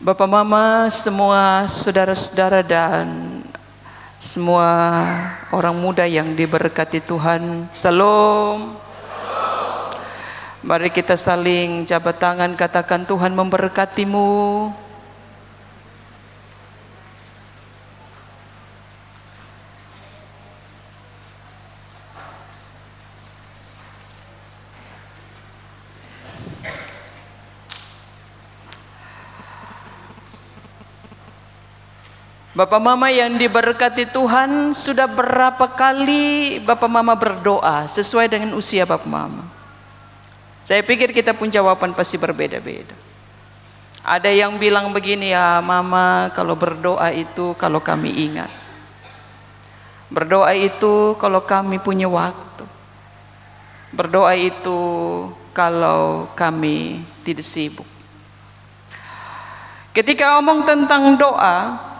Bapak Mama, semua saudara-saudara dan semua orang muda yang diberkati Tuhan, Salam. Mari kita saling jabat tangan, katakan Tuhan memberkatimu. Bapak Mama yang diberkati Tuhan, sudah berapa kali Bapak Mama berdoa sesuai dengan usia Bapak Mama? Saya pikir kita pun jawaban pasti berbeda-beda. Ada yang bilang begini, ya Mama, kalau berdoa itu kalau kami ingat. Berdoa itu kalau kami punya waktu. Berdoa itu kalau kami tidak sibuk. Ketika ngomong tentang doa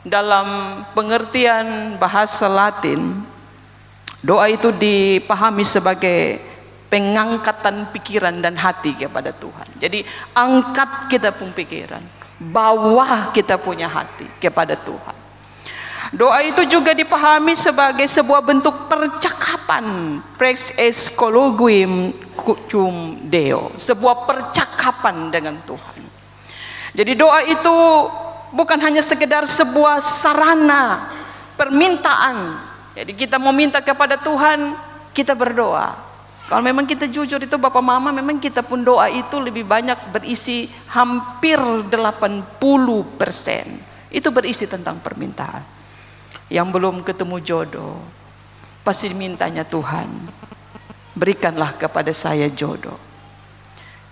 dalam pengertian bahasa Latin, doa itu dipahami sebagai pengangkatan pikiran dan hati kepada Tuhan. Jadi angkat kita pun pikiran, bawah kita punya hati kepada Tuhan. Doa itu juga dipahami sebagai sebuah bentuk percakapan, prax es colloquium cum Deo, sebuah percakapan dengan Tuhan. Jadi doa itu bukan hanya sekedar sebuah sarana permintaan. Jadi kita mau minta kepada Tuhan, kita berdoa. Kalau memang kita jujur itu Bapak Mama, memang kita pun doa itu lebih banyak berisi hampir 80%. Itu berisi tentang permintaan. Yang belum ketemu jodoh, pasti mintanya Tuhan, berikanlah kepada saya jodoh.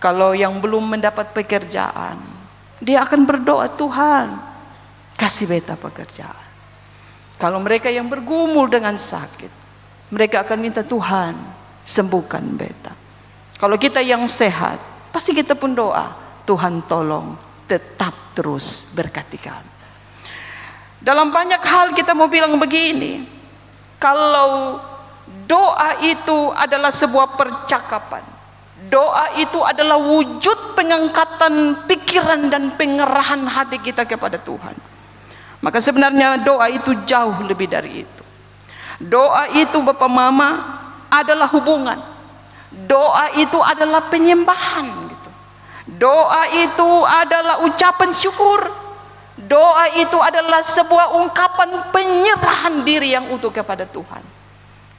Kalau yang belum mendapat pekerjaan, dia akan berdoa, Tuhan kasih beta pekerjaan. Kalau mereka yang bergumul dengan sakit, mereka akan minta Tuhan sembuhkan beta. Kalau kita yang sehat, pasti kita pun doa, Tuhan tolong tetap terus berkati kami. Dalam banyak hal kita mau bilang begini, kalau doa itu adalah sebuah percakapan, doa itu adalah wujud pengangkatan pikiran dan pengerahan hati kita kepada Tuhan. Maka sebenarnya doa itu jauh lebih dari itu. Doa itu Bapak Mama adalah hubungan. Doa itu adalah penyembahan gitu. Doa itu adalah ucapan syukur. Doa itu adalah sebuah ungkapan penyerahan diri yang utuh kepada Tuhan.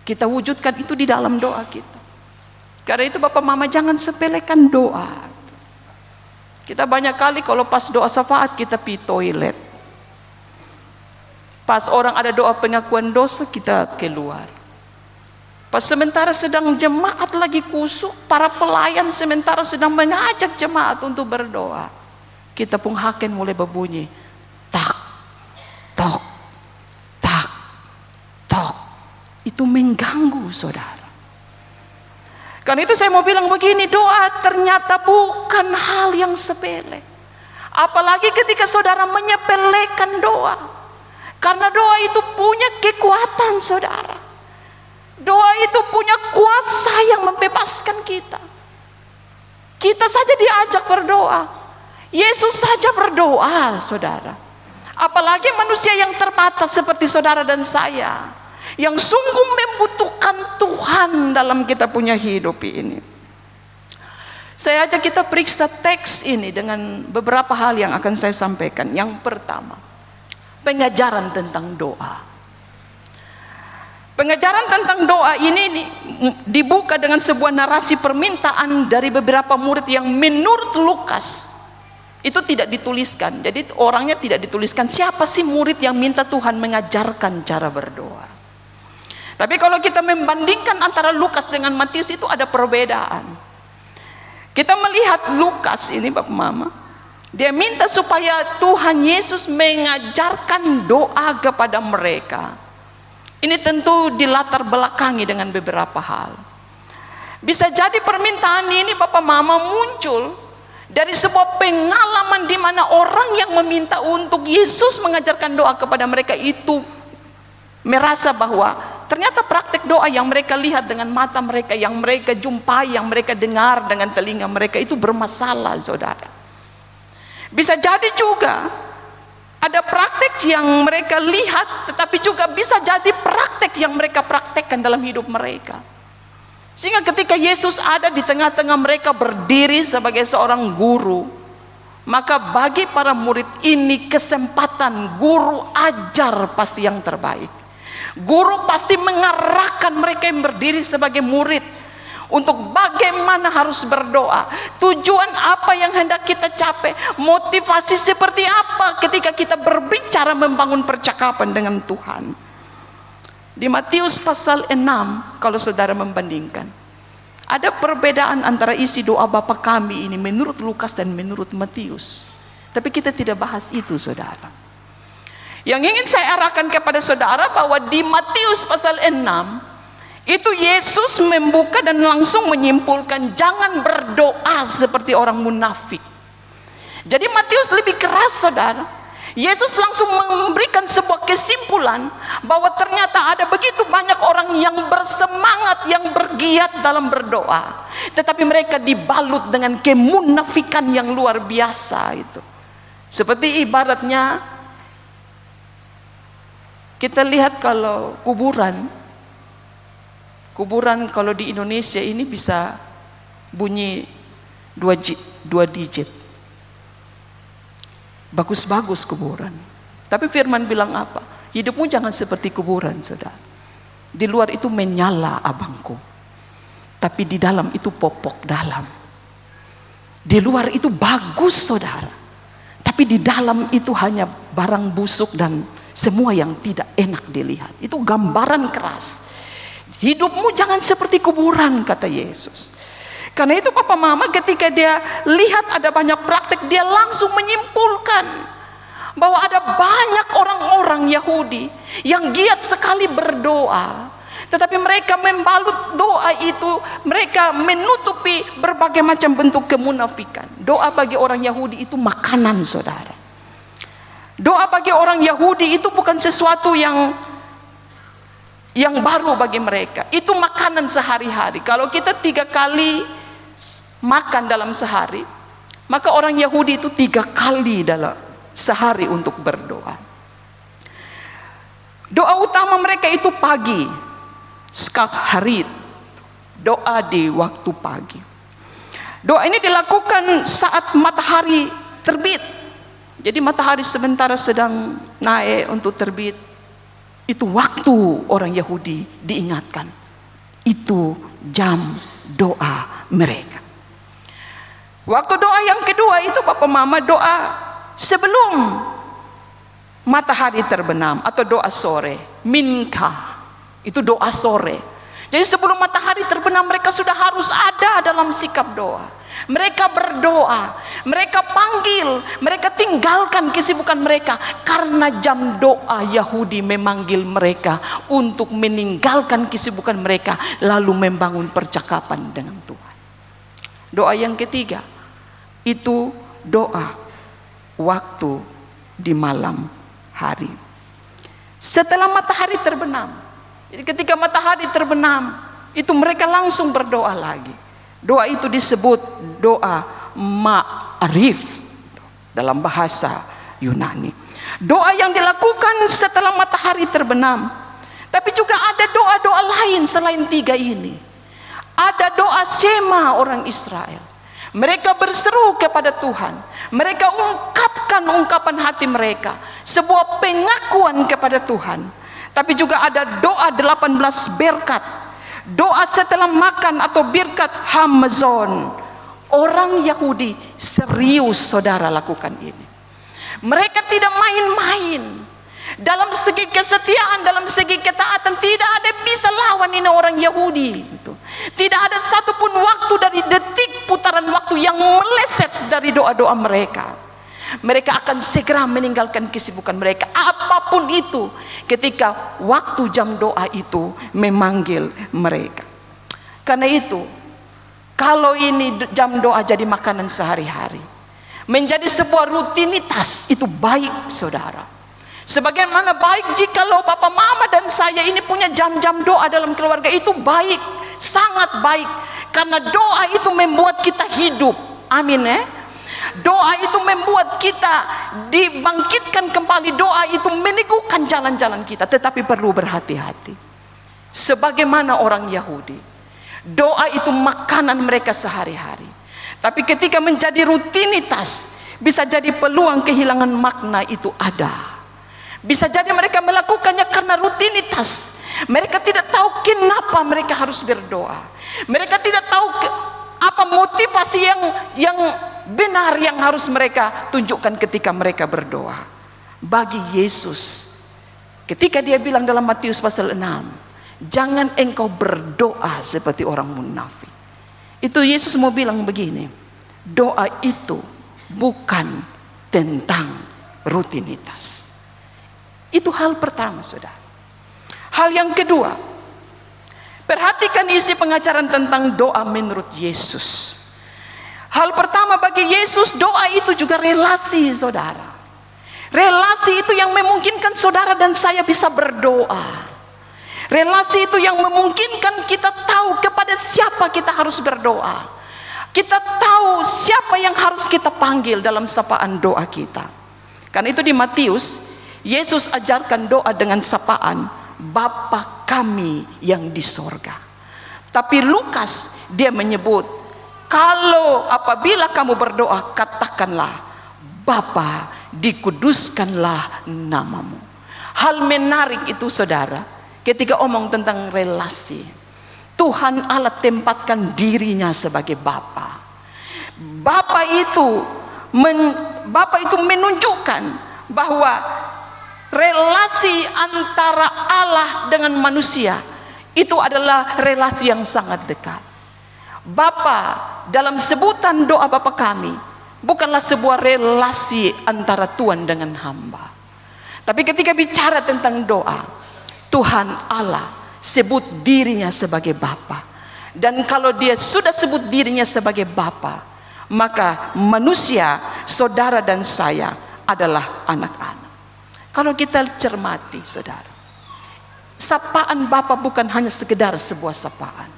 Kita wujudkan itu di dalam doa kita. Karena itu Bapak Mama jangan sepelekan doa. Kita banyak kali kalau pas doa syafaat kita pi toilet. Pas orang ada doa pengakuan dosa kita keluar. Pas sementara sedang jemaat lagi kusuk, para pelayan sementara sedang mengajak jemaat untuk berdoa, kita pun haken mulai berbunyi, tak, tok, tak, tok. Itu mengganggu saudara. Karena itu saya mau bilang begini, doa ternyata bukan hal yang sepele. Apalagi ketika saudara menyepelekan doa. Karena doa itu punya kekuatan saudara. Doa itu punya kuasa yang membebaskan kita. Kita saja diajak berdoa. Yesus saja berdoa saudara. Apalagi manusia yang terbatas seperti saudara dan saya, yang sungguh membutuhkan Tuhan dalam kita punya hidup ini. Saya ajak kita periksa teks ini dengan beberapa hal yang akan saya sampaikan. Yang pertama, pengajaran tentang doa. Pengajaran tentang doa ini dibuka dengan sebuah narasi permintaan dari beberapa murid yang menurut Lukas itu tidak dituliskan. Jadi orangnya tidak dituliskan siapa sih murid yang minta Tuhan mengajarkan cara berdoa. Tapi kalau kita membandingkan antara Lukas dengan Matius itu ada perbedaan. Kita melihat Lukas ini Bapak Mama, dia minta supaya Tuhan Yesus mengajarkan doa kepada mereka. Ini tentu dilatar belakangi dengan beberapa hal. Bisa jadi permintaan ini Bapak Mama muncul dari sebuah pengalaman di mana orang yang meminta untuk Yesus mengajarkan doa kepada mereka itu merasa bahwa ternyata praktek doa yang mereka lihat dengan mata mereka, yang mereka jumpai, yang mereka dengar dengan telinga mereka itu bermasalah saudara. Bisa jadi juga ada praktek yang mereka lihat, tetapi juga bisa jadi praktek yang mereka praktekkan dalam hidup mereka. Sehingga ketika Yesus ada di tengah-tengah mereka berdiri sebagai seorang guru, maka bagi para murid ini kesempatan guru ajar pasti yang terbaik. Guru pasti mengarahkan mereka yang berdiri sebagai murid untuk bagaimana harus berdoa, tujuan apa yang hendak kita capai, motivasi seperti apa ketika kita berbicara membangun percakapan dengan Tuhan. Di Matius pasal 6, kalau saudara membandingkan, ada perbedaan antara isi doa Bapa kami ini menurut Lukas dan menurut Matius. Tapi kita tidak bahas itu, saudara. Yang ingin saya arahkan kepada saudara bahwa di Matius pasal 6 itu Yesus membuka dan langsung menyimpulkan jangan berdoa seperti orang munafik. Jadi Matius lebih keras, saudara. Yesus langsung memberikan sebuah kesimpulan bahwa ternyata ada begitu banyak orang yang bersemangat, yang bergiat dalam berdoa, tetapi mereka dibalut dengan kemunafikan yang luar biasa itu. Seperti ibaratnya kita lihat kalau kuburan kalau di Indonesia ini bisa bunyi dua digit. Bagus-bagus kuburan. Tapi firman bilang apa? Hidupmu jangan seperti kuburan, saudara. Di luar itu menyala abangku, tapi di dalam itu popok dalam. Di luar itu bagus, saudara, tapi di dalam itu hanya barang busuk dan semua yang tidak enak dilihat. Itu gambaran keras. Hidupmu jangan seperti kuburan, kata Yesus. Karena itu papa mama ketika dia lihat ada banyak praktik, dia langsung menyimpulkan bahwa ada banyak orang-orang Yahudi yang giat sekali berdoa, tetapi mereka membalut doa itu, mereka menutupi berbagai macam bentuk kemunafikan. Doa bagi orang Yahudi itu makanan, saudara. Doa bagi orang Yahudi itu bukan sesuatu yang baru bagi mereka. Itu makanan sehari-hari. Kalau kita 3 kali makan dalam sehari, maka orang Yahudi itu 3 kali dalam sehari untuk berdoa. Doa utama mereka itu pagi, skakharit, doa di waktu pagi. Doa ini dilakukan saat matahari terbit. Jadi matahari sementara sedang naik untuk terbit, itu waktu orang Yahudi diingatkan. Itu jam doa mereka. Waktu doa yang kedua itu Bapak Mama doa sebelum matahari terbenam atau doa sore, minka. Itu doa sore. Jadi sebelum matahari terbenam mereka sudah harus ada dalam sikap doa. Mereka berdoa, mereka panggil, mereka tinggalkan kesibukan mereka karena jam doa Yahudi memanggil mereka untuk meninggalkan kesibukan mereka lalu membangun percakapan dengan Tuhan. Doa yang ketiga itu doa waktu di malam hari setelah matahari terbenam. Jadi ketika matahari terbenam itu mereka langsung berdoa lagi. Doa itu disebut doa ma'arif dalam bahasa Yunani. Doa yang dilakukan setelah matahari terbenam. Tapi juga ada doa-doa lain selain 3 ini. Ada doa Shema orang Israel. Mereka berseru kepada Tuhan. Mereka ungkapkan ungkapan hati mereka, sebuah pengakuan kepada Tuhan. Tapi juga ada doa 18 berkat. Doa setelah makan atau birkat Hamazon. Orang Yahudi serius, saudara, lakukan ini. Mereka tidak main-main. Dalam segi kesetiaan, dalam segi ketaatan, tidak ada yang bisa lawan ini orang Yahudi. Tidak ada satupun waktu dari detik putaran waktu yang meleset dari doa-doa mereka. Mereka akan segera meninggalkan kesibukan mereka, apapun itu, ketika waktu jam doa itu memanggil mereka. Karena itu, kalau ini jam doa jadi makanan sehari-hari, menjadi sebuah rutinitas, itu baik, saudara. Sebagaimana baik jikalau Bapak Mama dan saya ini punya jam-jam doa dalam keluarga, itu baik, sangat baik. Karena doa itu membuat kita hidup. Amin ya. Doa itu membuat kita dibangkitkan kembali. Doa itu meneguhkan jalan-jalan kita. Tetapi perlu berhati-hati. Sebagaimana orang Yahudi, doa itu makanan mereka sehari-hari. Tapi ketika menjadi rutinitas, bisa jadi peluang kehilangan makna itu ada. Bisa jadi mereka melakukannya karena rutinitas. Mereka tidak tahu kenapa mereka harus berdoa. Mereka tidak tahu apa motivasi yang benar yang harus mereka tunjukkan ketika mereka berdoa. Bagi Yesus, ketika dia bilang dalam Matius pasal 6, jangan engkau berdoa seperti orang munafik. Itu Yesus mau bilang begini, doa itu bukan tentang rutinitas. Itu hal pertama, saudara. Hal yang kedua, perhatikan isi pengajaran tentang doa menurut Yesus. Hal pertama bagi Yesus, doa itu juga relasi, saudara. Relasi itu yang memungkinkan saudara dan saya bisa berdoa. Relasi itu yang memungkinkan kita tahu kepada siapa kita harus berdoa. Kita tahu siapa yang harus kita panggil dalam sapaan doa kita. Karena itu di Matius, Yesus ajarkan doa dengan sapaan Bapa kami yang di sorga. Tapi Lukas dia menyebut, kalau apabila kamu berdoa, katakanlah, Bapa, dikuduskanlah namamu. Hal menarik itu, saudara, ketika omong tentang relasi. Tuhan Allah tempatkan dirinya sebagai Bapa. Bapa itu menunjukkan bahwa relasi antara Allah dengan manusia itu adalah relasi yang sangat dekat. Bapa dalam sebutan doa Bapa kami bukanlah sebuah relasi antara Tuhan dengan hamba. Tapi ketika bicara tentang doa, Tuhan Allah sebut dirinya sebagai Bapa. Dan kalau dia sudah sebut dirinya sebagai Bapa, maka manusia, saudara dan saya adalah anak-anak. Kalau kita cermati, saudara, sapaan Bapa bukan hanya sekedar sebuah sapaan,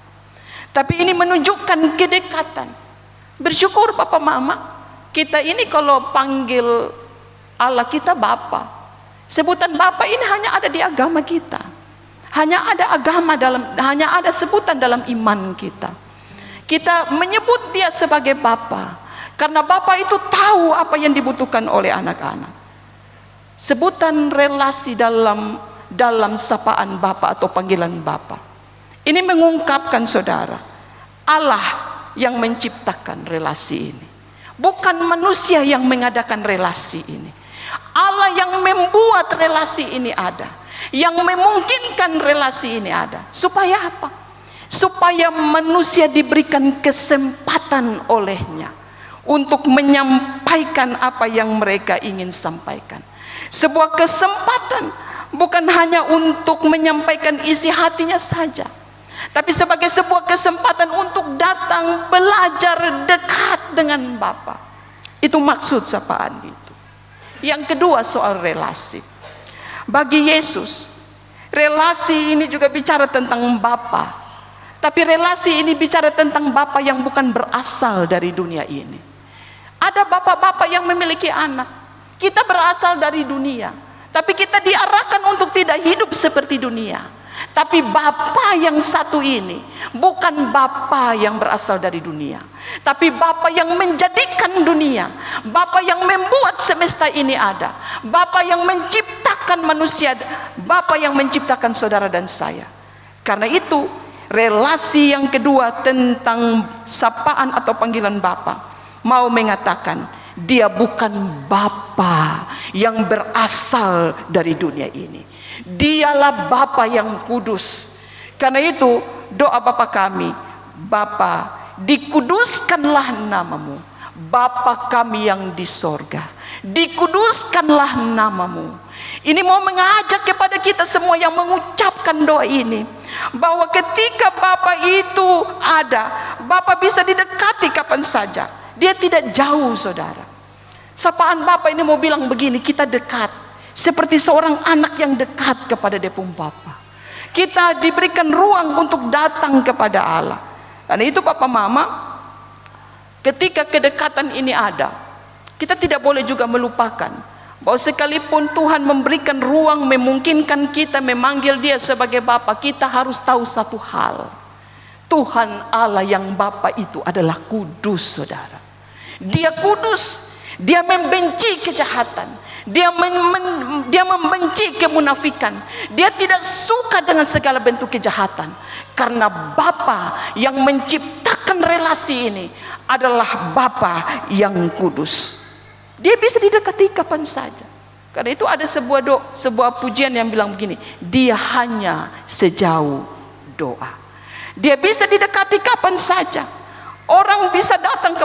tapi ini menunjukkan kedekatan. Bersyukur Papa Mama, kita ini kalau panggil Allah kita Bapa. Sebutan Bapa ini hanya ada di agama kita. Hanya ada sebutan dalam iman kita. Kita menyebut dia sebagai Bapa karena Bapa itu tahu apa yang dibutuhkan oleh anak-anak. Sebutan relasi dalam sapaan Bapa atau panggilan Bapa ini mengungkapkan, saudara, Allah yang menciptakan relasi ini, bukan manusia yang mengadakan relasi ini. Allah yang membuat relasi ini ada, yang memungkinkan relasi ini ada. Supaya apa? Supaya manusia diberikan kesempatan olehnya untuk menyampaikan apa yang mereka ingin sampaikan. Sebuah kesempatan bukan hanya untuk menyampaikan isi hatinya saja, tapi sebagai sebuah kesempatan untuk datang belajar dekat dengan Bapa. Itu maksud sapaan itu. Yang kedua, soal relasi. Bagi Yesus, relasi ini juga bicara tentang Bapa. Tapi relasi ini bicara tentang Bapa yang bukan berasal dari dunia ini. Ada bapak-bapak yang memiliki anak. Kita berasal dari dunia, tapi kita diarahkan untuk tidak hidup seperti dunia. Tapi Bapa yang satu ini bukan Bapa yang berasal dari dunia, tapi Bapa yang menjadikan dunia, Bapa yang membuat semesta ini ada, Bapa yang menciptakan manusia, Bapa yang menciptakan saudara dan saya. Karena itu, relasi yang kedua tentang sapaan atau panggilan Bapa mau mengatakan dia bukan Bapa yang berasal dari dunia ini. Dialah Bapa yang kudus. Karena itu doa Bapa kami, Bapa, dikuduskanlah namamu. Bapa kami yang di sorga, dikuduskanlah namamu. Ini mau mengajak kepada kita semua yang mengucapkan doa ini, bahwa ketika Bapa itu ada, Bapa bisa didekati kapan saja. Dia tidak jauh, saudara. Sapaan Bapa ini mau bilang begini, kita dekat. Seperti seorang anak yang dekat kepada depung Bapa. Kita diberikan ruang untuk datang kepada Allah. Dan itu Papa Mama, ketika kedekatan ini ada, Kita tidak boleh juga melupakan bahwa sekalipun Tuhan memberikan ruang, memungkinkan kita memanggil Dia sebagai Bapa, kita harus tahu satu hal. Tuhan Allah yang Bapa itu adalah kudus, saudara. Dia kudus. Dia membenci kejahatan. Dia membenci kemunafikan. Dia tidak suka dengan segala bentuk kejahatan. Karena Bapa yang menciptakan relasi ini adalah Bapa yang kudus. Dia bisa didekati kapan saja. Karena itu ada sebuah pujian yang bilang begini, Dia hanya sejauh doa. Dia bisa didekati kapan saja. Orang bisa datang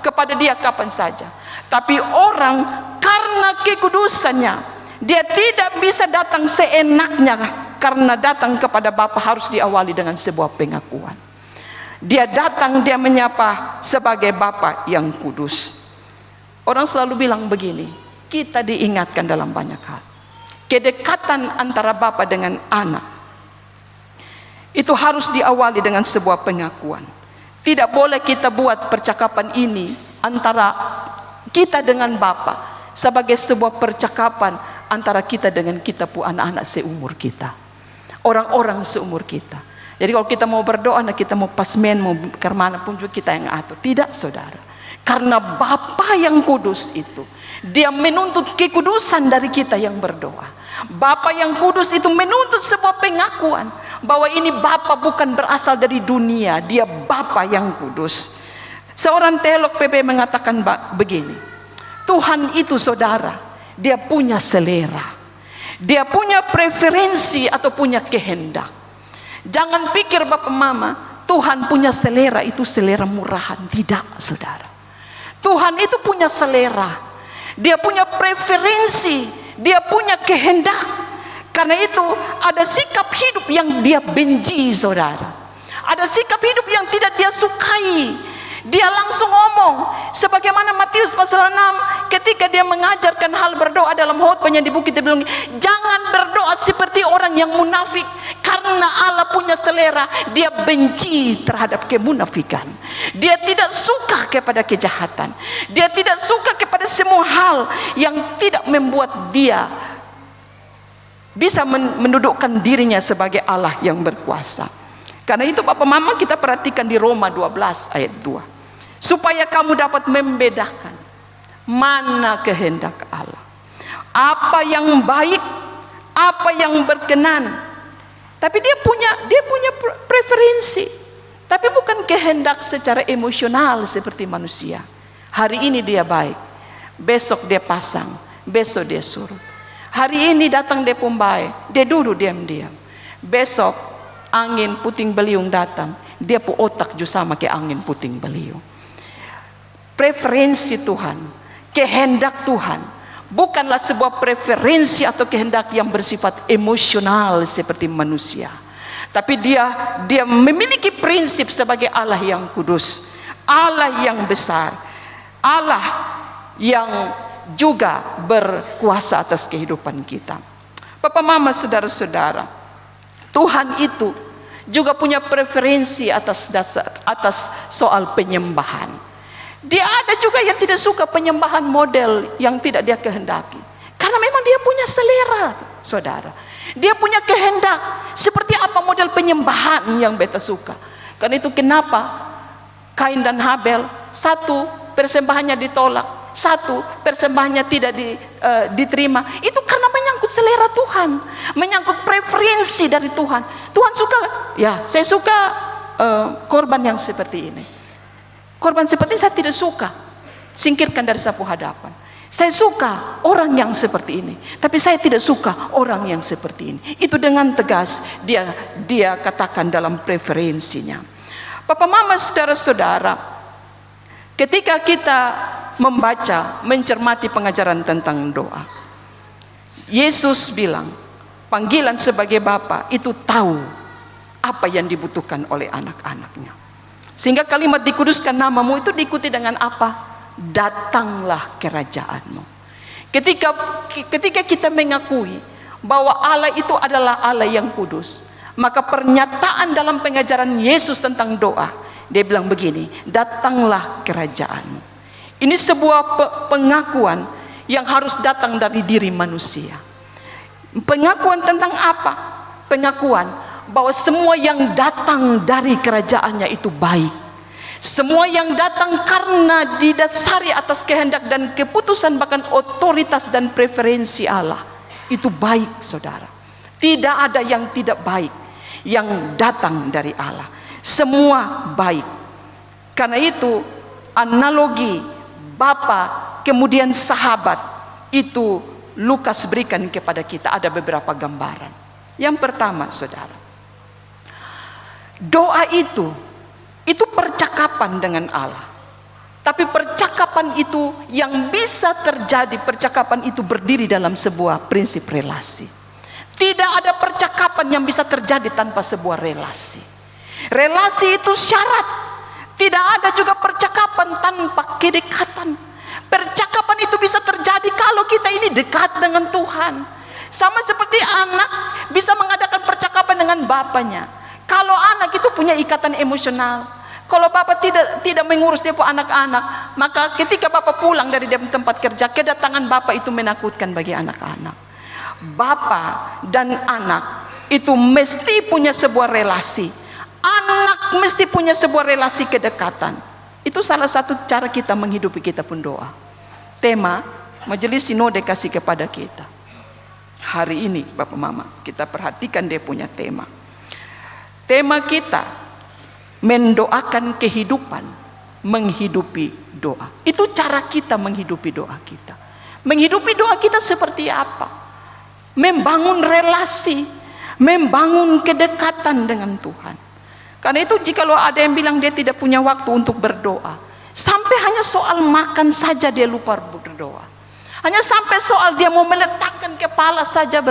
kepada Dia kapan saja. Tapi orang karena kekudusannya, dia tidak bisa datang seenaknya. Karena datang kepada Bapa harus diawali dengan sebuah pengakuan. Dia datang, dia menyapa sebagai Bapa yang kudus. Orang selalu bilang begini, kita diingatkan dalam banyak hal. Kedekatan antara Bapa dengan anak itu harus diawali dengan sebuah pengakuan. Tidak boleh kita buat percakapan ini antara kita dengan Bapa sebagai sebuah percakapan antara kita dengan kita pun anak-anak seumur kita, orang-orang seumur kita. Jadi kalau kita mau berdoa, kita mau pasmen, mau kemana pun juga kita yang atur. Tidak, saudara. Karena Bapa yang kudus itu, Dia menuntut kekudusan dari kita yang berdoa. Bapa yang kudus itu menuntut sebuah pengakuan bahwa ini Bapa bukan berasal dari dunia, Dia Bapa yang kudus. Seorang teolog PB mengatakan begini, Tuhan itu, saudara, Dia punya selera. Dia punya preferensi atau punya kehendak. Jangan pikir Bapak Mama, Tuhan punya selera itu selera murahan. Tidak, saudara. Tuhan itu punya selera. Dia punya preferensi. Dia punya kehendak. Karena itu ada sikap hidup yang Dia benci, saudara. Ada sikap hidup yang tidak Dia sukai. Dia langsung ngomong sebagaimana Matius pasal 6 ketika Dia mengajarkan hal berdoa dalam khotbahnya di bukit, Dia bilang, jangan berdoa seperti orang yang munafik, karena Allah punya selera. Dia benci terhadap kemunafikan. Dia tidak suka kepada kejahatan. Dia tidak suka kepada semua hal yang tidak membuat Dia bisa mendudukkan dirinya sebagai Allah yang berkuasa. Karena itu Bapak Mama, kita perhatikan di Roma 12 ayat 2. Supaya kamu dapat membedakan mana kehendak Allah, apa yang baik, apa yang berkenan. Tapi dia punya preferensi, tapi bukan kehendak secara emosional seperti manusia. Hari ini dia baik, besok dia pasang, besok dia suruh. Hari ini datang dia pembaik, dia duduk diam-diam. Besok angin puting beliung datang, dia pu otak juga sama kayak angin puting beliung. Preferensi Tuhan, kehendak Tuhan bukanlah sebuah preferensi atau kehendak yang bersifat emosional seperti manusia. Tapi dia memiliki prinsip sebagai Allah yang kudus, Allah yang besar, Allah yang juga berkuasa atas kehidupan kita. Bapak Mama, saudara-saudara, Tuhan itu juga punya preferensi atas soal penyembahan. Dia ada juga yang tidak suka penyembahan model yang tidak Dia kehendaki. Karena memang Dia punya selera, saudara. Dia punya kehendak seperti apa model penyembahan yang beta suka. Karena itu kenapa Kain dan Habel, satu persembahannya ditolak, satu persembahannya tidak diterima. Itu karena menyangkut selera Tuhan, menyangkut preferensi dari Tuhan. Tuhan suka, ya saya suka korban yang seperti ini. Korban seperti ini saya tidak suka, singkirkan dari sapu hadapan. Saya suka orang yang seperti ini, tapi saya tidak suka orang yang seperti ini. Itu dengan tegas dia katakan dalam preferensinya. Bapak Mama, saudara-saudara, ketika kita membaca, mencermati pengajaran tentang doa, Yesus bilang, panggilan sebagai Bapa itu tahu apa yang dibutuhkan oleh anak-anaknya. Sehingga kalimat dikuduskan namamu itu diikuti dengan apa? Datanglah kerajaanmu. Ketika kita mengakui bahwa Allah itu adalah Allah yang kudus, maka pernyataan dalam pengajaran Yesus tentang doa, Dia bilang begini, datanglah kerajaanmu. Ini sebuah pengakuan yang harus datang dari diri manusia. Pengakuan tentang apa? Pengakuan bahwa semua yang datang dari kerajaannya itu baik. Semua yang datang karena didasari atas kehendak dan keputusan, bahkan otoritas dan preferensi Allah, itu baik, saudara. Tidak ada yang tidak baik yang datang dari Allah. Semua baik. Karena itu analogi Bapa kemudian sahabat itu Lukas berikan kepada kita. Ada beberapa gambaran. Yang pertama, saudara, doa itu percakapan dengan Allah. Tapi percakapan itu yang bisa terjadi, percakapan itu berdiri dalam sebuah prinsip relasi. Tidak ada percakapan yang bisa terjadi tanpa sebuah relasi. Relasi itu syarat. Tidak ada juga percakapan tanpa kedekatan. Percakapan itu bisa terjadi kalau kita ini dekat dengan Tuhan. Sama seperti anak bisa mengadakan percakapan dengan bapaknya. Kalau anak itu punya ikatan emosional. Kalau bapak tidak mengurus dia pun anak-anak, maka ketika bapak pulang dari tempat kerja, kedatangan bapak itu menakutkan bagi anak-anak. Bapak dan anak itu mesti punya sebuah relasi. Anak mesti punya sebuah relasi kedekatan. Itu salah satu cara kita menghidupi kita pun doa. Tema majelis sinode kasih kepada kita hari ini, Bapak Mama, kita perhatikan dia punya tema. Tema kita mendoakan kehidupan, menghidupi doa. Itu cara kita menghidupi doa kita. Menghidupi doa kita seperti apa? Membangun relasi, membangun kedekatan dengan Tuhan. Karena itu jikalau ada yang bilang dia tidak punya waktu untuk berdoa, sampai hanya soal makan saja dia lupa berdoa. Hanya sampai soal dia mau meletakkan kepala saja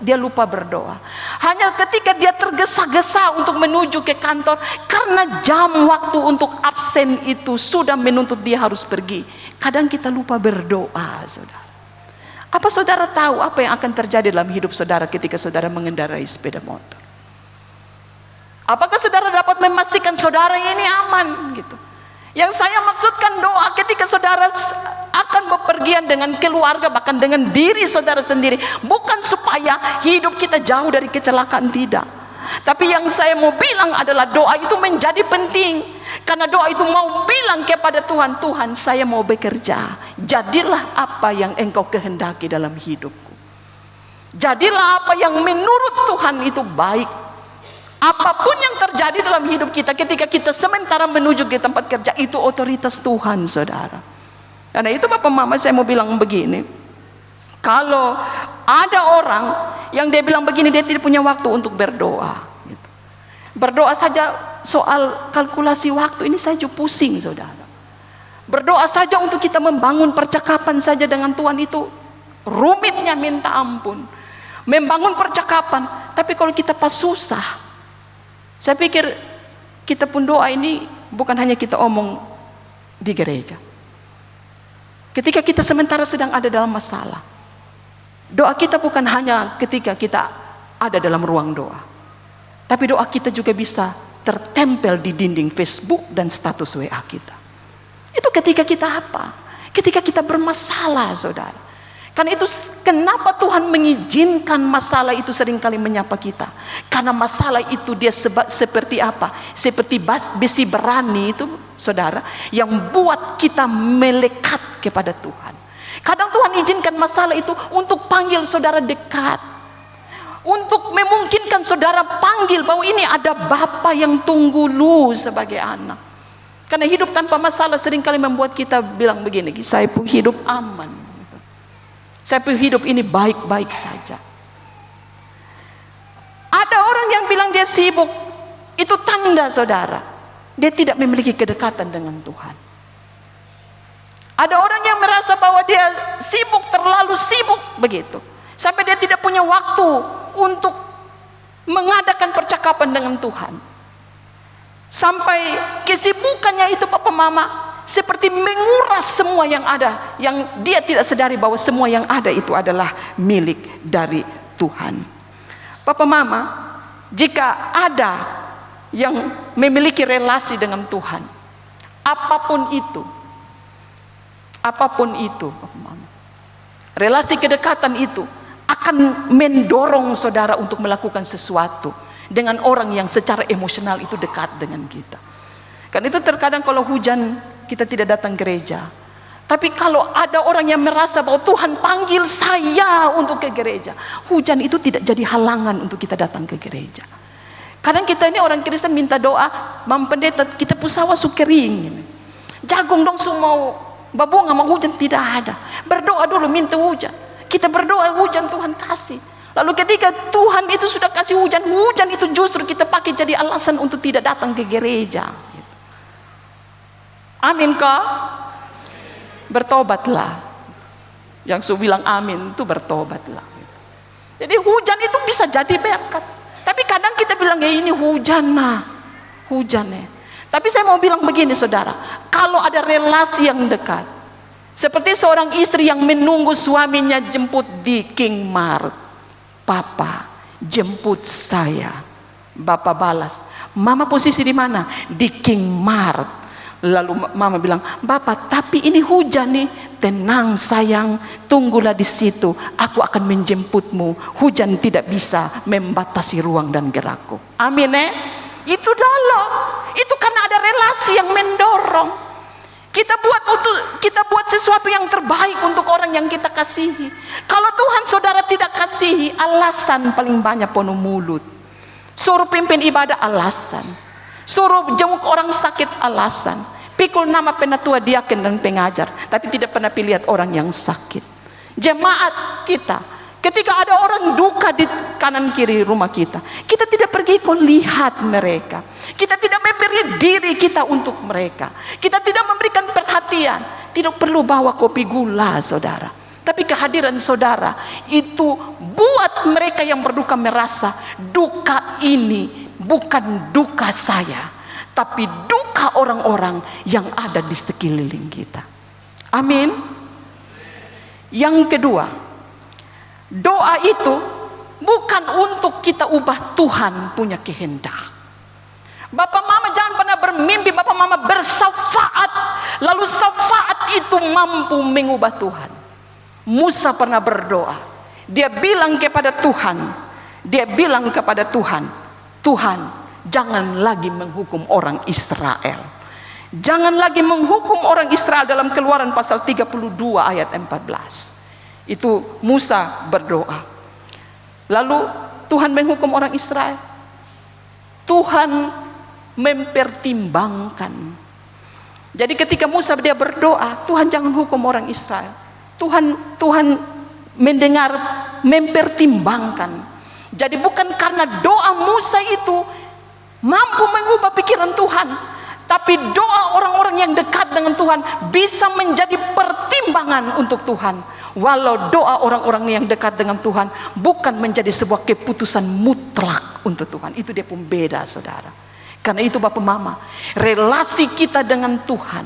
dia lupa berdoa. Hanya ketika dia tergesa-gesa untuk menuju ke kantor, karena jam waktu untuk absen itu sudah menuntut dia harus pergi, kadang kita lupa berdoa, saudara. Apa saudara tahu apa yang akan terjadi dalam hidup saudara ketika saudara mengendarai sepeda motor? Apakah saudara dapat memastikan saudara ini aman gitu? Yang saya maksudkan doa ketika saudara akan bepergian dengan keluarga, bahkan dengan diri saudara sendiri, bukan supaya hidup kita jauh dari kecelakaan, tidak. Tapi yang saya mau bilang adalah doa itu menjadi penting. Karena doa itu mau bilang kepada Tuhan, Tuhan saya mau bekerja, jadilah apa yang engkau kehendaki dalam hidupku. Jadilah apa yang menurut Tuhan itu baik. Apapun yang terjadi dalam hidup kita ketika kita sementara menuju ke tempat kerja, itu otoritas Tuhan, saudara. Karena itu Bapak Mama saya mau bilang begini, kalau ada orang yang dia bilang begini, dia tidak punya waktu untuk berdoa gitu. Berdoa saja soal kalkulasi waktu ini saja pusing, saudara. Berdoa saja untuk kita membangun percakapan saja dengan Tuhan itu rumitnya minta ampun. Membangun percakapan, tapi kalau kita pas susah, saya pikir kita pun doa ini bukan hanya kita omong di gereja. Ketika kita sementara sedang ada dalam masalah, doa kita bukan hanya ketika kita ada dalam ruang doa, tapi doa kita juga bisa tertempel di dinding Facebook dan status WA kita. Itu ketika kita apa? Ketika kita bermasalah, saudara. Karena itu kenapa Tuhan mengizinkan masalah itu seringkali menyapa kita. Karena masalah itu dia seperti apa? Seperti besi berani itu, saudara, yang buat kita melekat kepada Tuhan. Kadang Tuhan izinkan masalah itu untuk panggil saudara dekat. Untuk memungkinkan saudara panggil bahwa ini ada Bapa yang tunggu lu sebagai anak. Karena hidup tanpa masalah seringkali membuat kita bilang begini, saya pun hidup aman. Saya pun hidup ini baik-baik saja. Ada orang yang bilang dia sibuk, itu tanda, saudara, dia tidak memiliki kedekatan dengan Tuhan. Ada orang yang merasa bahwa dia sibuk, terlalu sibuk begitu, sampai dia tidak punya waktu untuk mengadakan percakapan dengan Tuhan. Sampai kesibukannya itu Bapak Mama seperti menguras semua yang ada, yang dia tidak sadari bahwa semua yang ada itu adalah milik dari Tuhan. Papa Mama, jika ada yang memiliki relasi dengan Tuhan, apapun itu, Apapun itu, relasi kedekatan itu akan mendorong saudara untuk melakukan sesuatu dengan orang yang secara emosional itu dekat dengan kita. Kan itu terkadang kalau hujan kita tidak datang gereja. Tapi kalau ada orang yang merasa bahwa Tuhan panggil saya untuk ke gereja, hujan itu tidak jadi halangan untuk kita datang ke gereja. Kadang kita ini orang Kristen minta doa, Mam Pendeta kita pusawa su kering ini. Jagung dong su mau babunga mau hujan, tidak ada. Berdoa dulu minta hujan. Kita berdoa hujan Tuhan kasih. Lalu ketika Tuhan itu sudah kasih hujan, hujan itu justru kita pakai jadi alasan untuk tidak datang ke gereja. Amin kah? Bertobatlah. Yang su bilang amin itu bertobatlah. Jadi hujan itu bisa jadi berkat. Tapi kadang kita bilang ya ini hujan nah, hujan ya. Tapi saya mau bilang begini saudara, kalau ada relasi yang dekat, seperti seorang istri yang menunggu suaminya jemput di King Mart, Papa jemput saya, Bapak balas, Mama posisi di mana? Di King Mart. Lalu Mama bilang, Bapak tapi ini hujan nih. Tenang sayang, tunggulah di situ, aku akan menjemputmu. Hujan tidak bisa membatasi ruang dan gerakku. Amin Itu dulu. Itu karena ada relasi yang mendorong. Kita buat sesuatu yang terbaik untuk orang yang kita kasihi. Kalau Tuhan saudara tidak kasihi, alasan paling banyak penuh mulut. Suruh pimpin ibadah alasan. Suruh jenguk orang sakit alasan. Pikul nama penatua diaken dan pengajar, tapi tidak pernah lihat orang yang sakit. Jemaat kita, ketika ada orang duka di kanan kiri rumah kita, kita tidak pergi lihat mereka. Kita tidak memberi diri kita untuk mereka. Kita tidak memberikan perhatian. Tidak perlu bawa kopi gula saudara. Tapi kehadiran saudara itu buat mereka yang berduka merasa duka ini bukan duka saya, tapi duka orang-orang yang ada di sekeliling kita. Amin. Yang kedua, doa itu bukan untuk kita ubah Tuhan punya kehendak. Bapak mama jangan pernah bermimpi Bapak mama bersafaat, lalu safaat itu mampu mengubah Tuhan. Musa pernah berdoa, dia bilang kepada Tuhan, Tuhan jangan lagi menghukum orang Israel. Jangan lagi menghukum orang Israel, dalam Keluaran pasal 32 ayat 14. Itu Musa berdoa. Lalu Tuhan menghukum orang Israel. Tuhan mempertimbangkan. Jadi ketika Musa dia berdoa, Tuhan jangan hukum orang Israel. Tuhan mendengar, mempertimbangkan. Jadi bukan karena doa Musa itu mampu mengubah pikiran Tuhan, tapi doa orang-orang yang dekat dengan Tuhan bisa menjadi pertimbangan untuk Tuhan. Walau doa orang-orang yang dekat dengan Tuhan bukan menjadi sebuah keputusan mutlak untuk Tuhan. Itu dia pembeda saudara. Karena itu Bapak Mama, relasi kita dengan Tuhan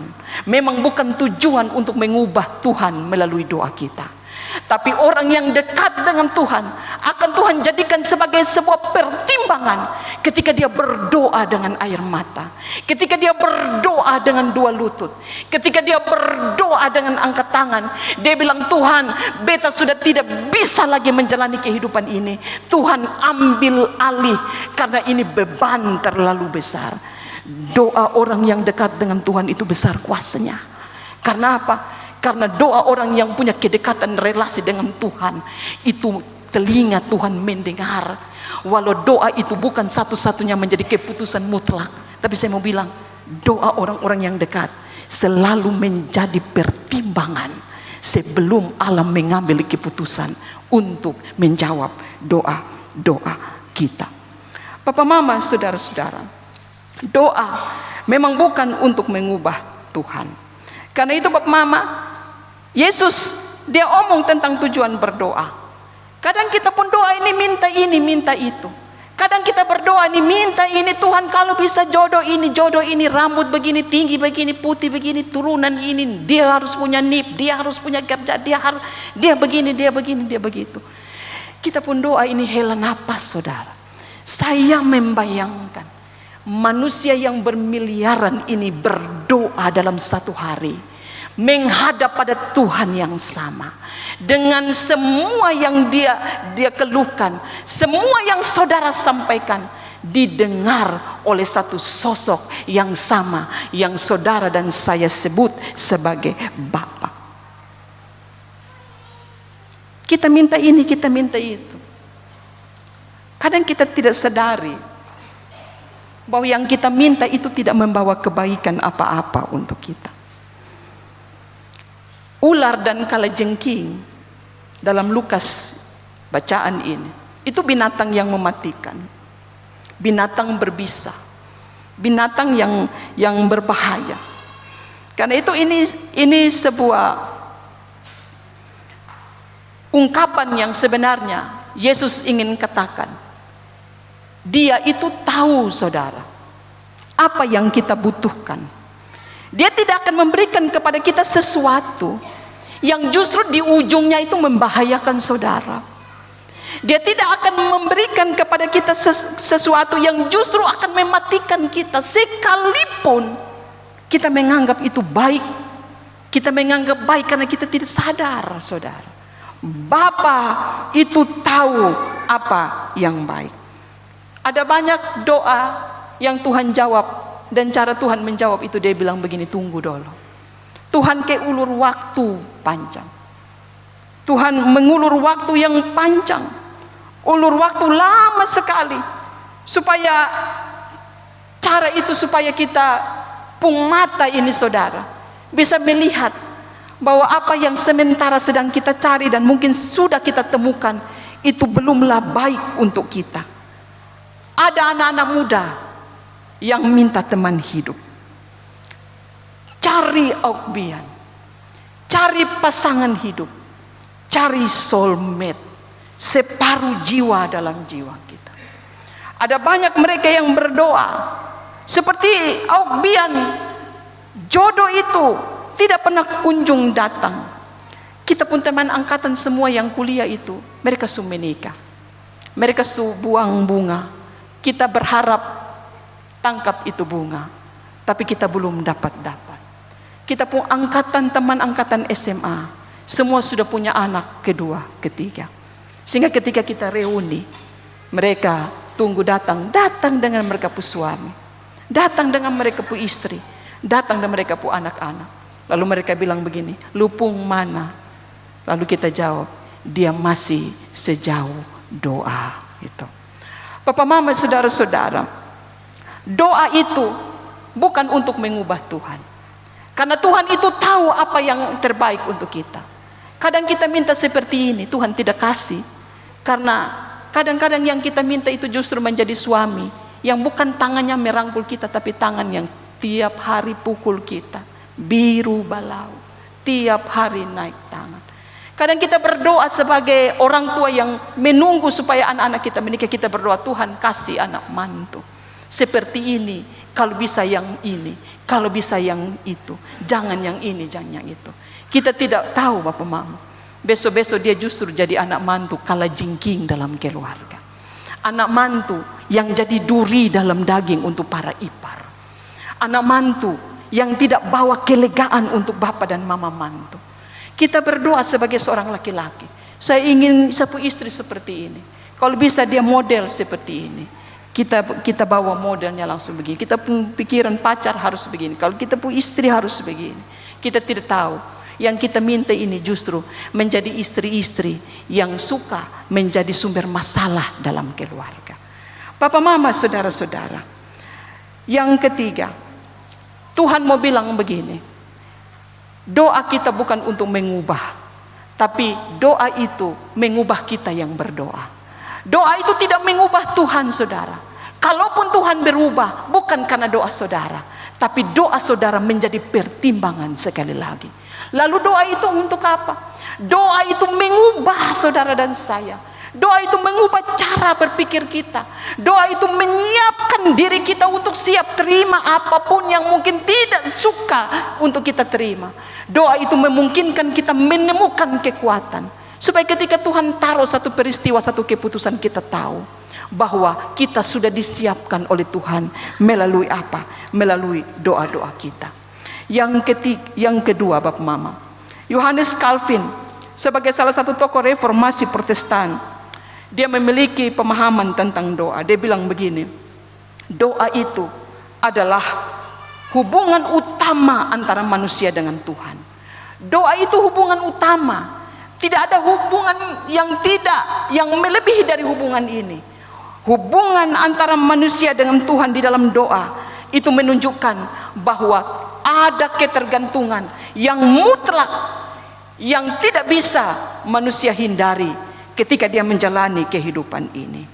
memang bukan tujuan untuk mengubah Tuhan melalui doa kita. Tapi orang yang dekat dengan Tuhan akan Tuhan jadikan sebagai sebuah pertimbangan ketika dia berdoa dengan air mata, ketika dia berdoa dengan dua lutut, ketika dia berdoa dengan angkat tangan. Dia bilang, Tuhan, beta sudah tidak bisa lagi menjalani kehidupan ini. Tuhan ambil alih karena ini beban terlalu besar. Doa orang yang dekat dengan Tuhan itu besar kuasanya. Karena apa? Karena doa orang yang punya kedekatan relasi dengan Tuhan itu telinga Tuhan mendengar. Walau doa itu bukan satu-satunya menjadi keputusan mutlak, tapi saya mau bilang doa orang-orang yang dekat selalu menjadi pertimbangan sebelum Allah mengambil keputusan untuk menjawab doa-doa kita. Papa mama, saudara-saudara, doa memang bukan untuk mengubah Tuhan. Karena itu Bapak Mama, Yesus dia omong tentang tujuan berdoa. Kadang kita pun doa ini minta itu. Kadang kita berdoa ini minta ini, Tuhan kalau bisa jodoh ini, rambut begini, tinggi begini, putih begini, turunan ini, dia harus punya nip, dia harus punya kerja, dia begini, dia begitu. Kita pun doa ini hela napas saudara. Saya membayangkan manusia yang bermiliaran ini berdoa dalam satu hari. menghadap pada Tuhan yang sama, dengan semua yang dia keluhkan, semua yang saudara sampaikan didengar oleh satu sosok yang sama, yang saudara dan saya sebut sebagai Bapa. Kita minta ini, kita minta itu. Kadang kita tidak sadari bahwa yang kita minta itu tidak membawa kebaikan apa-apa untuk kita. Ular dan kalajengking dalam Lukas bacaan ini, itu binatang yang mematikan, binatang berbisa, binatang yang berbahaya. Karena itu ini sebuah ungkapan yang sebenarnya Yesus ingin katakan. Dia itu tahu, saudara, apa yang kita butuhkan. Dia tidak akan memberikan kepada kita sesuatu yang justru di ujungnya itu membahayakan saudara. Dia tidak akan memberikan kepada kita sesuatu yang justru akan mematikan kita, sekalipun kita menganggap itu baik. Kita menganggap baik karena kita tidak sadar, saudara. Bapa itu tahu apa yang baik. Ada banyak doa yang Tuhan jawab, dan cara Tuhan menjawab itu dia bilang begini, tunggu dulu. Tuhan kayak ulur waktu panjang. Tuhan mengulur waktu yang panjang, ulur waktu lama sekali, supaya cara itu supaya kita pung mata ini, saudara, bisa melihat bahwa apa yang sementara sedang kita cari dan mungkin sudah kita temukan itu belumlah baik untuk kita. Ada anak-anak muda yang minta teman hidup, cari aukbian, cari pasangan hidup, cari soulmate, separuh jiwa dalam jiwa kita. Ada banyak mereka yang berdoa seperti aukbian, jodoh itu tidak pernah kunjung datang. Kita pun teman angkatan semua yang kuliah itu, mereka su menikah, mereka su buang bunga. Kita berharap tangkap itu bunga, tapi kita belum dapat. Kita pun angkatan, teman angkatan SMA, semua sudah punya anak kedua, ketiga. Sehingga ketika kita reuni, mereka tunggu datang dengan mereka pu suami, datang dengan mereka pu istri, datang dengan mereka pu anak-anak. Lalu mereka bilang begini, lupung mana? Lalu kita jawab, dia masih sejauh doa. Itu. Bapak, mama, saudara-saudara, doa itu bukan untuk mengubah Tuhan, karena Tuhan itu tahu apa yang terbaik untuk kita. Kadang kita minta seperti ini, Tuhan tidak kasih, karena kadang-kadang yang kita minta itu justru menjadi suami yang bukan tangannya merangkul kita, tapi tangan yang tiap hari pukul kita, biru balau, tiap hari naik tangan. Kadang kita berdoa sebagai orang tua yang menunggu supaya anak-anak kita menikah, kita berdoa, Tuhan kasih anak mantu seperti ini, kalau bisa yang ini, kalau bisa yang itu, jangan yang ini, jangan yang itu. Kita tidak tahu, Bapak Mama, besok-besok dia justru jadi anak mantu kalajengking dalam keluarga, anak mantu yang jadi duri dalam daging untuk para ipar, anak mantu yang tidak bawa kelegaan untuk Bapak dan Mama mantu. Kita berdoa sebagai seorang laki-laki, saya ingin sapu istri seperti ini, kalau bisa dia model seperti ini. Kita bawa modelnya langsung begini. Kita pun pikiran pacar harus begini, kalau kita pun istri harus begini. Kita tidak tahu yang kita minta ini justru menjadi istri-istri yang suka menjadi sumber masalah dalam keluarga. Papa mama, saudara-saudara, yang ketiga, Tuhan mau bilang begini, doa kita bukan untuk mengubah, tapi doa itu mengubah kita yang berdoa. Doa itu tidak mengubah Tuhan, saudara. Kalaupun Tuhan berubah, bukan karena doa saudara, tapi doa saudara menjadi pertimbangan sekali lagi. Lalu doa itu untuk apa? Doa itu mengubah saudara dan saya. Doa itu mengubah cara berpikir kita. Doa itu menyiapkan diri kita untuk siap terima apapun yang mungkin tidak suka untuk kita terima. Doa itu memungkinkan kita menemukan kekuatan, supaya ketika Tuhan taruh satu peristiwa, satu keputusan, kita tahu bahwa kita sudah disiapkan oleh Tuhan melalui apa? Melalui doa-doa kita. Yang kedua, Bapak Mama, Yohanes Calvin sebagai salah satu tokoh reformasi Protestan, dia memiliki pemahaman tentang doa. Dia bilang begini, doa itu adalah hubungan utama antara manusia dengan Tuhan. Doa itu hubungan utama. Tidak ada hubungan yang melebihi dari hubungan ini. Hubungan antara manusia dengan Tuhan di dalam doa itu menunjukkan bahwa ada ketergantungan yang mutlak, yang tidak bisa manusia hindari ketika dia menjalani kehidupan ini.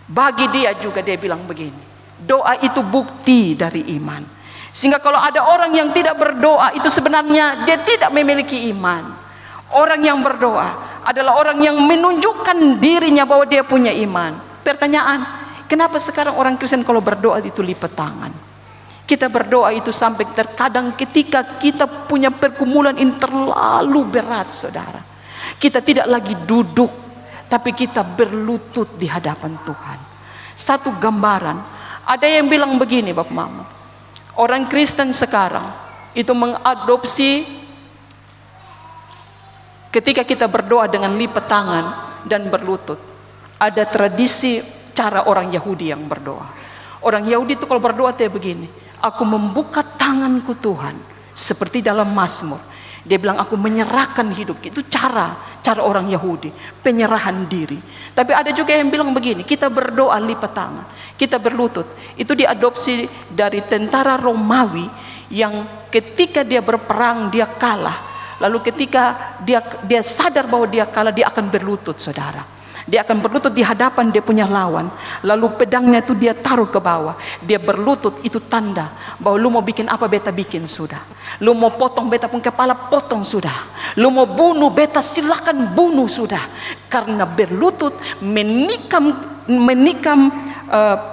Bagi dia juga dia bilang begini, doa itu bukti dari iman. Sehingga kalau ada orang yang tidak berdoa, itu sebenarnya dia tidak memiliki iman. Orang yang berdoa adalah orang yang menunjukkan dirinya bahwa dia punya iman. Pertanyaan, kenapa sekarang orang Kristen kalau berdoa itu lipat tangan? Kita berdoa itu sampai terkadang ketika kita punya pergumulan yang terlalu berat, saudara, kita tidak lagi duduk, tapi kita berlutut di hadapan Tuhan. Satu gambaran, ada yang bilang begini, Bapak Mama, orang Kristen sekarang itu mengadopsi ketika kita berdoa dengan lipat tangan dan berlutut. Ada tradisi cara orang Yahudi yang berdoa. Orang Yahudi itu kalau berdoa kayak begini, aku membuka tanganku Tuhan, seperti dalam Mazmur. Dia bilang aku menyerahkan hidup. Itu cara orang Yahudi, penyerahan diri. Tapi ada juga yang bilang begini, kita berdoa lipat tangan, kita berlutut. Itu diadopsi dari tentara Romawi yang ketika dia berperang dia kalah. Lalu ketika dia sadar bahwa dia kalah, dia akan berlutut, saudara. Dia akan berlutut di hadapan dia punya lawan. Lalu pedangnya itu dia taruh ke bawah. Dia berlutut, itu tanda bahwa lu mau bikin apa, beta bikin sudah. Lu mau potong beta pun kepala, potong sudah. Lu mau bunuh beta, silakan bunuh sudah. Karena berlutut menikam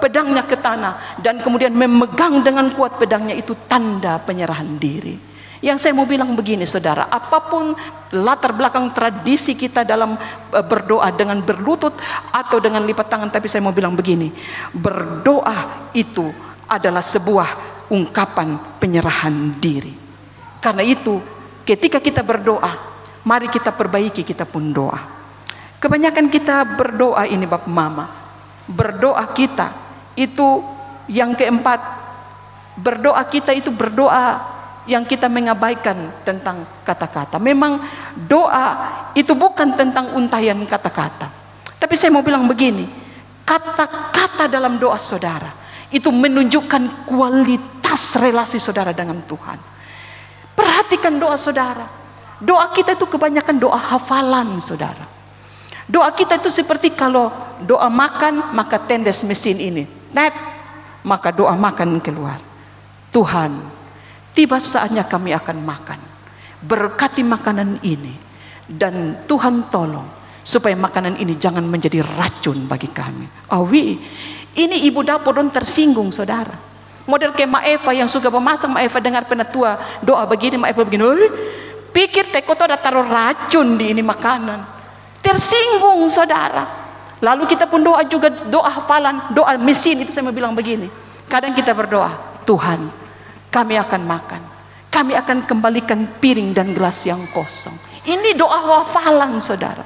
pedangnya ke tanah dan kemudian memegang dengan kuat pedangnya, itu tanda penyerahan diri. Yang saya mau bilang begini, saudara, apapun latar belakang tradisi kita dalam berdoa dengan berlutut atau dengan lipat tangan, tapi saya mau bilang begini, berdoa itu adalah sebuah ungkapan penyerahan diri. Karena itu ketika kita berdoa, mari kita perbaiki kita pun doa. Kebanyakan kita berdoa ini, Bapak Mama, berdoa kita itu yang keempat, berdoa kita itu berdoa yang kita mengabaikan tentang kata-kata. Memang doa itu bukan tentang untayan kata-kata. Tapi saya mau bilang begini, kata-kata dalam doa saudara itu menunjukkan kualitas relasi saudara dengan Tuhan. Perhatikan doa saudara. Doa kita itu kebanyakan doa hafalan, saudara. Doa kita itu seperti kalau doa makan, maka tendes mesin ini, net, maka doa makan keluar. Tuhan, tiba saatnya kami akan makan. Berkati makanan ini. Dan Tuhan tolong supaya makanan ini jangan menjadi racun bagi kami. Awi, ini ibu dapur don tersinggung, saudara. Model kayak Ma Eva yang suka memasak. Ma Eva dengar penatua doa begini, Ma Eva begini, pikir teko tuh ada taruh racun di ini makanan. Tersinggung, saudara. Lalu kita pun doa juga, doa hafalan, doa mesin. Itu saya mau bilang begini, kadang kita berdoa, Tuhan, kami akan makan, kami akan kembalikan piring dan gelas yang kosong. Ini doa hafalan, saudara.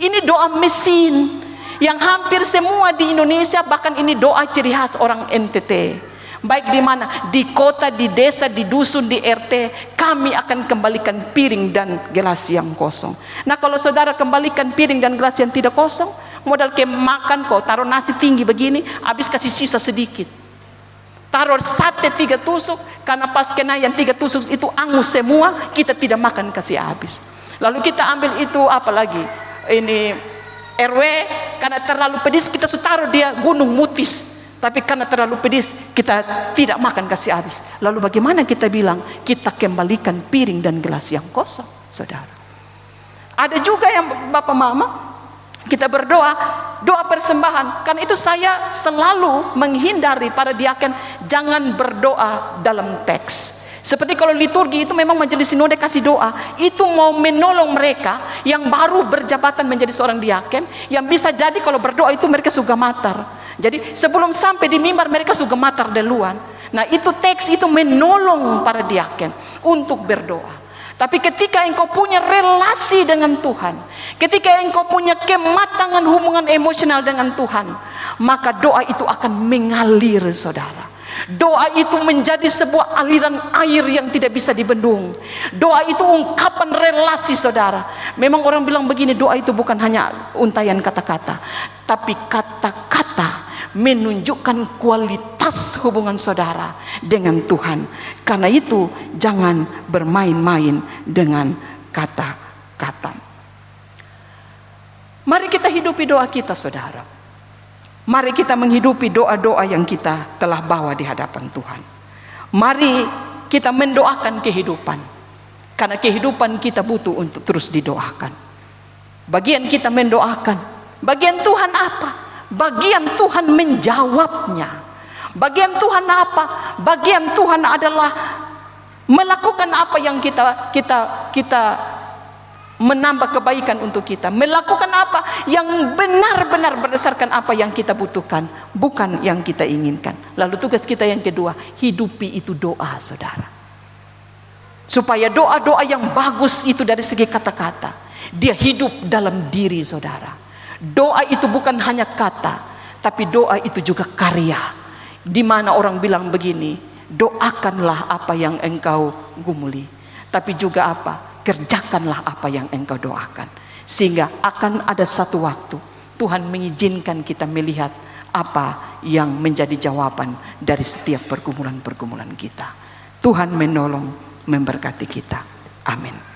Ini doa mesin yang hampir semua di Indonesia, bahkan ini doa ciri khas orang NTT. Baik di mana, di kota, di desa, di dusun, di RT, kami akan kembalikan piring dan gelas yang kosong. Nah, kalau saudara kembalikan piring dan gelas yang tidak kosong, modal ke makan kok, taruh nasi tinggi begini, habis kasih sisa sedikit. Taruh sate 3 tusuk, karena pas kena yang 3 tusuk itu angus semua, kita tidak makan, kasih habis. Lalu kita ambil itu apa lagi? Ini RW, karena terlalu pedis kita taruh dia gunung mutis. Tapi karena terlalu pedis kita tidak makan, kasih habis. Lalu bagaimana kita bilang kita kembalikan piring dan gelas yang kosong, saudara? Ada juga yang Bapak Mama, kita berdoa, doa persembahan. Karena itu saya selalu menghindari para diaken jangan berdoa dalam teks. Seperti kalau liturgi itu memang majelis sinode kasih doa, itu mau menolong mereka yang baru berjabatan menjadi seorang diaken, yang bisa jadi kalau berdoa itu mereka sudah matar. Jadi sebelum sampai di mimbar mereka sudah matar duluan. Nah itu teks itu menolong para diaken untuk berdoa. Tapi ketika engkau punya relasi dengan Tuhan, ketika engkau punya kematangan hubungan emosional dengan Tuhan, maka doa itu akan mengalir, saudara. Doa itu menjadi sebuah aliran air yang tidak bisa dibendung. Doa itu ungkapan relasi, saudara. Memang orang bilang begini, doa itu bukan hanya untayan kata-kata, tapi kata-kata menunjukkan kualitas hubungan saudara dengan Tuhan. Karena itu jangan bermain-main dengan kata-kata. Mari kita hidupi doa kita, saudara. Mari kita menghidupi doa-doa yang kita telah bawa di hadapan Tuhan. Mari kita mendoakan kehidupan, karena kehidupan kita butuh untuk terus didoakan. Bagian kita mendoakan, bagian Tuhan apa? Bagian Tuhan menjawabnya. Bagian Tuhan apa? Bagian Tuhan adalah melakukan apa yang kita menambah kebaikan untuk kita. Melakukan apa yang benar-benar berdasarkan apa yang kita butuhkan, bukan yang kita inginkan. Lalu tugas kita yang kedua, hidupi itu doa, saudara. Supaya doa-doa yang bagus itu dari segi kata-kata, dia hidup dalam diri saudara. Doa itu bukan hanya kata, tapi doa itu juga karya. Di mana orang bilang begini, doakanlah apa yang engkau gumuli, tapi juga apa? Kerjakanlah apa yang engkau doakan. Sehingga akan ada satu waktu Tuhan mengizinkan kita melihat apa yang menjadi jawaban dari setiap pergumulan-pergumulan kita. Tuhan menolong, memberkati kita. Amin.